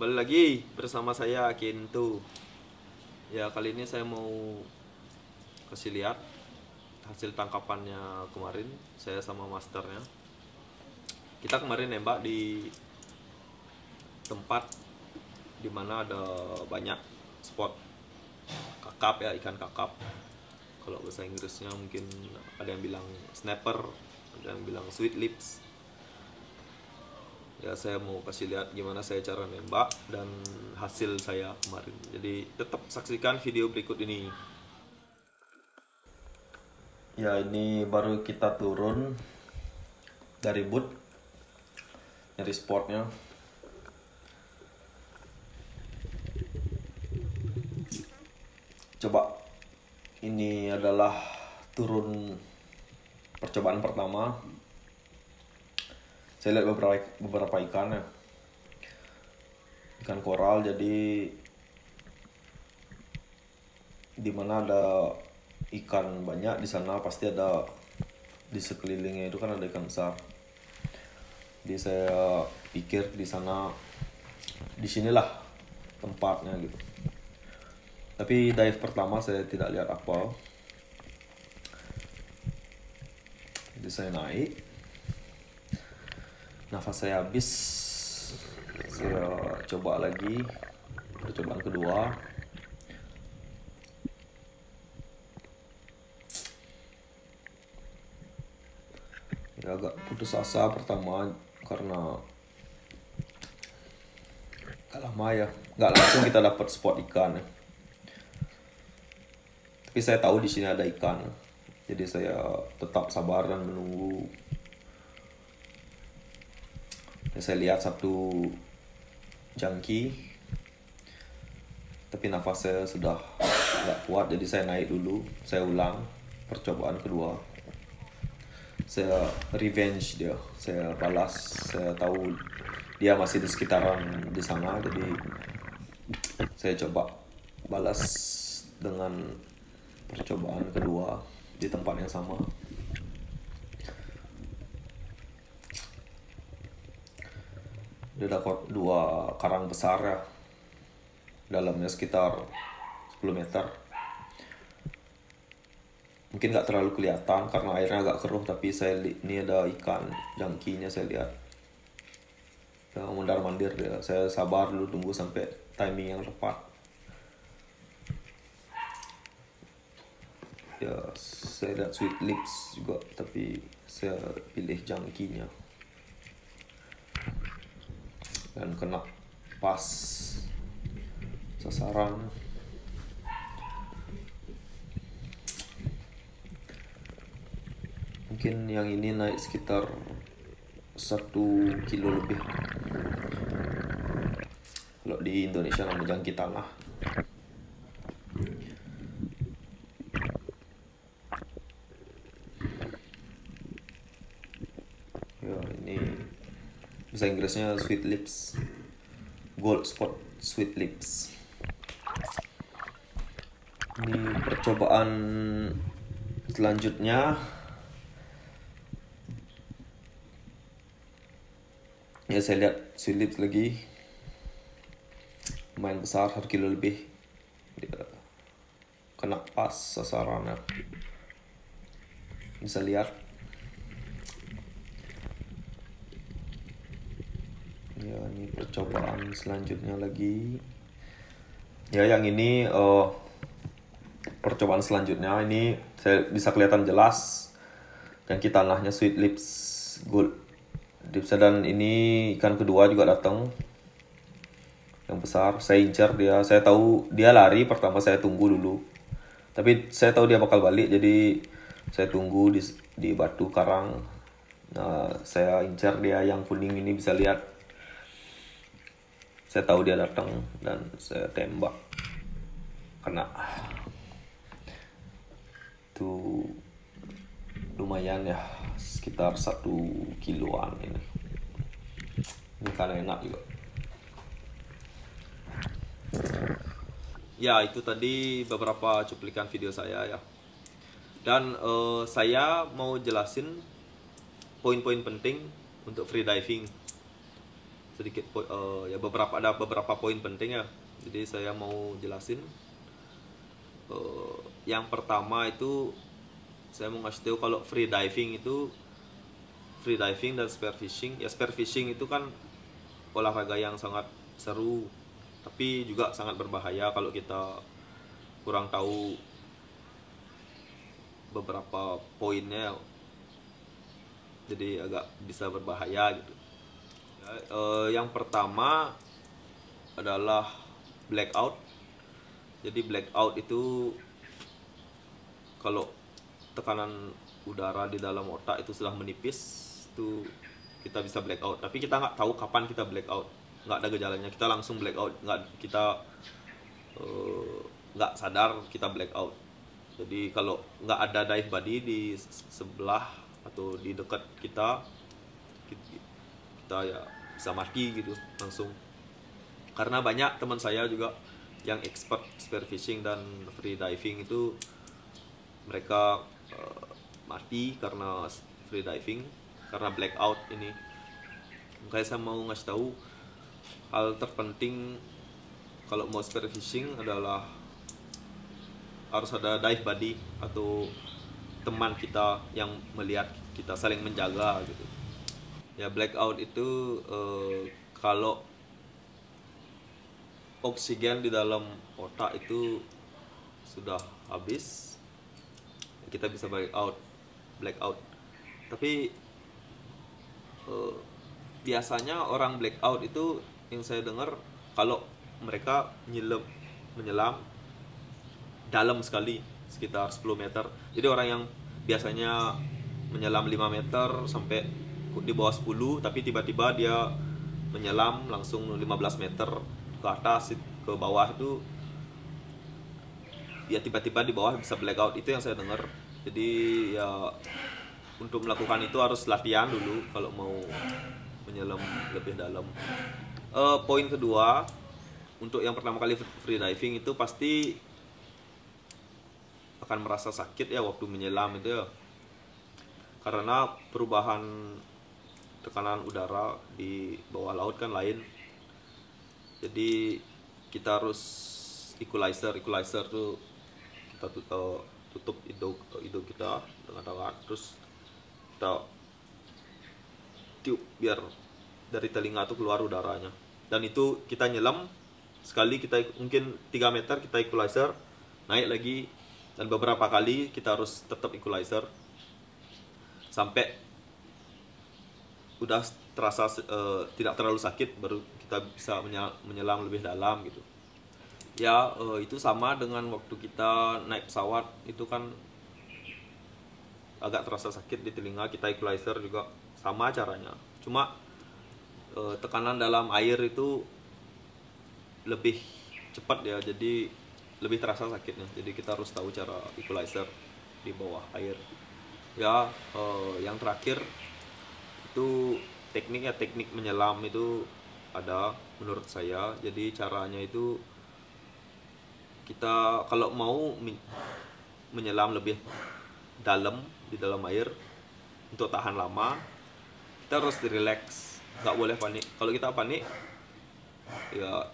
Kembali lagi bersama saya Kintu. Ya, kali ini saya mau kasih lihat hasil tangkapannya kemarin saya sama masternya. Kita kemarin nembak di tempat dimana ada banyak spot kakap ya, ikan kakap. Kalau bahasa Inggrisnya mungkin ada yang bilang snapper, ada yang bilang sweet lips. Ya, saya mau kasih lihat gimana saya cara nembak dan hasil saya kemarin. Jadi tetap saksikan video berikut ini. Ya, ini baru kita turun dari boot, dari spotnya. Coba, ini adalah turun percobaan pertama. Saya lihat beberapa ikan ya, ikan koral. Jadi dimana ada ikan banyak di sana pasti ada, di sekelilingnya itu kan ada ikan besar. Jadi saya pikir di sana, disinilah tempatnya gitu. Tapi dive pertama saya tidak lihat apa. Jadi saya naik, nafas saya habis, saya coba lagi percobaan kedua. Ya, agak putus asa pertama karena gak lama ya, gak langsung kita dapat spot ikan ya. Tapi saya tahu di sini ada ikan, jadi saya tetap sabar dan menunggu. Saya lihat satu jangki, tapi nafas saya sudah gak kuat, jadi saya naik dulu. Saya ulang percobaan kedua. Saya revenge dia, saya balas. Saya tahu dia masih di sekitaran di sana, jadi saya coba balas dengan percobaan kedua di tempat yang sama. Dia dapat dua karang besar ya, dalamnya sekitar 10 meter. Mungkin gak terlalu kelihatan karena airnya agak keruh, tapi ini ada ikan jangkinya saya lihat. Ya, mondar-mandir dia. Saya sabar dulu, tunggu sampai timing yang tepat. Ya, saya lihat sweet lips juga, tapi saya pilih jangkinya. Dan kena pas sasaran. Mungkin yang ini naik sekitar 1 kilo lebih. Kalau di Indonesia namanya jangki tanah. Ya, ini bahasa Inggrisnya sweet lips, gold spot sweet lips. Ini percobaan selanjutnya. Ya, saya lihat sweet lips lagi, lumayan besar, 1 kilo lebih. Dia kena pas sasarannya, bisa lihat. Ya, ini percobaan selanjutnya lagi. Ya, yang ini percobaan selanjutnya ini saya bisa kelihatan jelas yang kita tanahnya sweet lips gold lips. Dan ini ikan kedua juga datang yang besar. Saya incar dia, saya tahu dia lari pertama, saya tunggu dulu. Tapi saya tahu dia bakal balik, jadi saya tunggu di batu karang. Nah, saya incar dia yang kuning ini, bisa lihat. Saya tahu dia datang dan saya tembak, kena. Itu lumayan ya, sekitar 1 kiloan ini. Ini kan enak juga. Ya, itu tadi beberapa cuplikan video saya ya. Dan saya mau jelasin poin-poin penting untuk free diving. sedikit ya ada beberapa poin penting ya. Jadi saya mau jelasin. Yang pertama itu saya mau ngasih tahu kalau free diving dan spearfishing. Ya spearfishing itu kan olahraga yang sangat seru, tapi juga sangat berbahaya kalau kita kurang tahu beberapa poinnya. Jadi agak bisa berbahaya gitu. Yang pertama adalah blackout. Jadi blackout itu kalau tekanan udara di dalam otak itu sudah menipis, itu kita bisa blackout. Tapi kita nggak tahu kapan kita blackout, nggak ada gejalanya, kita langsung blackout, nggak sadar kita blackout. Jadi kalau nggak ada dive body di sebelah atau di dekat kita ya bisa mati gitu langsung. Karena banyak teman saya juga yang expert spearfishing dan free diving itu mereka mati karena free diving, karena blackout ini. Makanya saya mau ngasih tahu hal terpenting kalau mau spearfishing adalah harus ada dive buddy atau teman kita yang melihat kita, saling menjaga gitu. Ya blackout itu kalau oksigen di dalam otak itu sudah habis, kita bisa blackout. Tapi biasanya orang blackout itu yang saya dengar kalau mereka menyelam dalam sekali sekitar 10 meter. Jadi orang yang biasanya menyelam 5 meter sampai di bawah 10, tapi tiba-tiba dia menyelam langsung 15 meter ke atas ke bawah, itu ya tiba-tiba di bawah bisa blackout. Itu yang saya dengar. Jadi ya untuk melakukan itu harus latihan dulu kalau mau menyelam lebih dalam. Poin kedua, untuk yang pertama kali free diving itu pasti akan merasa sakit ya waktu menyelam itu ya, karena perubahan tekanan udara di bawah laut kan lain. Jadi kita harus equalizer tuh kita tutup hidung kita dengan tangan, terus kita tiup biar dari telinga tuh keluar udaranya. Dan itu kita nyelam sekali, kita mungkin 3 meter kita equalizer, naik lagi, dan beberapa kali kita harus tetap equalizer sampai udah terasa tidak terlalu sakit, baru kita bisa menyelam lebih dalam gitu. Ya itu sama dengan waktu kita naik pesawat, itu kan agak terasa sakit di telinga, kita equalizer juga sama caranya. Cuma tekanan dalam air itu lebih cepat ya, jadi lebih terasa sakitnya. Jadi kita harus tahu cara equalizer di bawah air. Ya yang terakhir itu teknik menyelam itu ada menurut saya. Jadi caranya itu kita kalau mau menyelam lebih dalam di dalam air untuk tahan lama, kita harus relax, nggak boleh panik. Kalau kita panik ya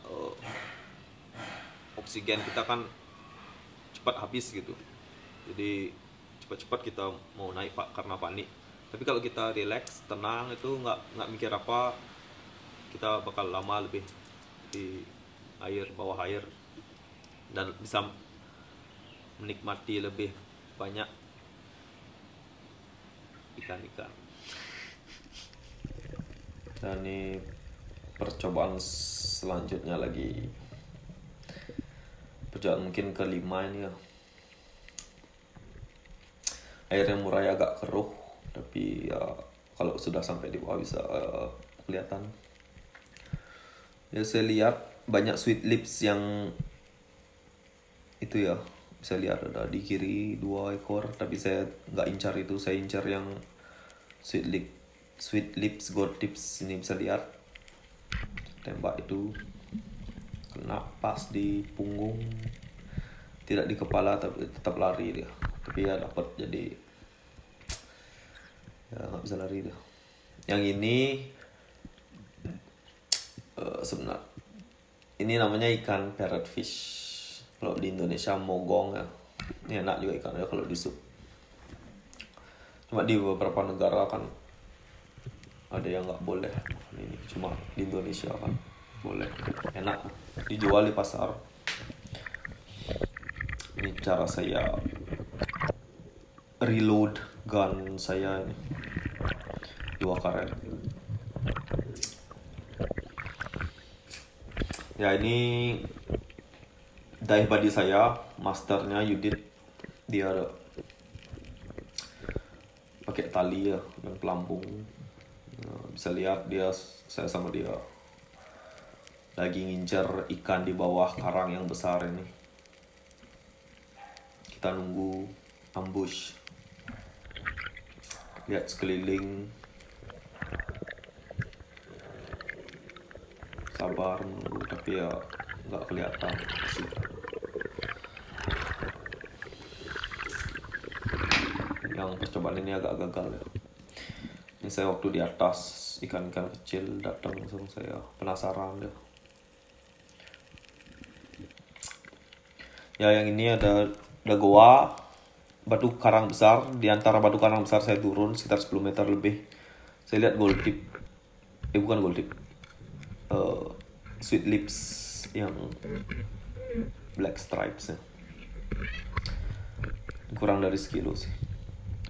oksigen kita kan cepat habis gitu. Jadi cepat-cepat kita mau naik karena panik. Tapi kalau kita relax, tenang, itu nggak mikir apa, kita bakal lama lebih di bawah air, dan bisa menikmati lebih banyak ikan-ikan. Dan ini percobaan selanjutnya lagi, percobaan mungkin kelima ini ya. Airnya mulai agak keruh, tapi ya kalau sudah sampai di bawah bisa kelihatan. Ya saya lihat banyak sweet lips yang itu ya, bisa lihat ada di kiri 2 ekor, tapi saya nggak incar itu, saya incar yang sweet lips gold tips. Ini bisa lihat tembak itu kena pas di punggung, tidak di kepala, tapi tetap lari dia. Tapi ya dapat, jadi ya nggak bisa lari dia. Yang ini Sebenarnya ini namanya ikan parrotfish, kalau di Indonesia mogong ya. Ini enak juga ikannya kalau di sup. Cuma di beberapa negara kan ada yang nggak boleh ini, cuma di Indonesia kan boleh, enak, dijual di pasar. Ini cara saya reload gun saya ini, 2 karet. Ya, ini dive buddy saya, masternya Yudit. Dia pakai tali ya, yang pelampung. Bisa lihat saya sama dia lagi ngincer ikan di bawah karang yang besar ini. Kita nunggu ambush. Lihat sekeliling. Sabar menunggu, tapi ya nggak kelihatan sih. Yang percobaan ini agak gagal ya. Ini saya waktu di atas, ikan-ikan kecil datang sama saya, penasaran deh. Ya, yang ini ada goa, batu karang besar. Di antara batu karang besar saya turun sekitar 10 meter lebih. Saya lihat gold tip. Bukan gold tip. Sweet lips yang black stripes ya. Kurang dari sekilo sih.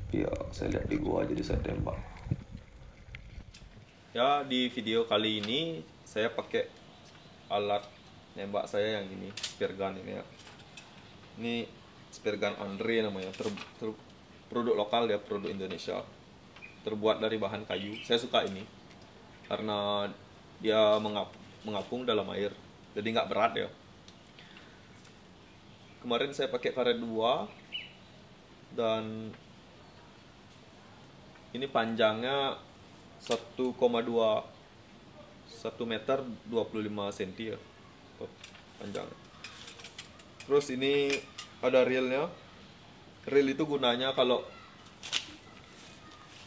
Tapi ya saya lihat di gua jadi saya tembak. Ya, di video kali ini saya pakai alat nembak saya yang ini, spear gun ini ya. Ini spear gun Andre namanya, produk lokal ya, produk Indonesia. Terbuat dari bahan kayu. Saya suka ini karena dia mengapung dalam air, jadi nggak berat ya. Kemarin saya pakai karet 2 dan ini panjangnya 1,2 1 meter 25 cm ya panjang. Terus ini ada reelnya. Reel itu gunanya kalau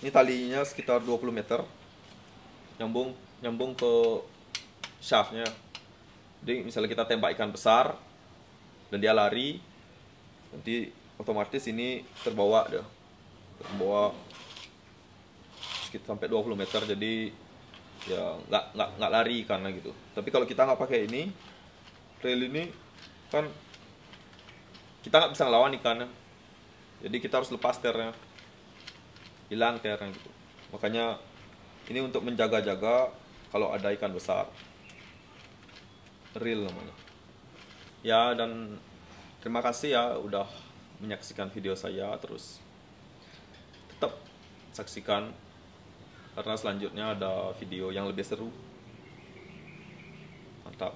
ini talinya sekitar 20 meter nyambung ke shaftnya. Jadi misalnya kita tembak ikan besar dan dia lari, nanti otomatis ini terbawa sekitar sampai 20 meter, jadi ya nggak lari karena gitu. Tapi kalau kita nggak pakai ini, reel ini kan kita nggak bisa ngelawan ikannya, jadi kita harus lepas ternya, hilang ternya gitu. Makanya ini untuk menjaga-jaga kalau ada ikan besar. Reel namanya. Ya, dan terima kasih ya udah menyaksikan video saya. Terus tetap saksikan karena selanjutnya ada video yang lebih seru. Mantap.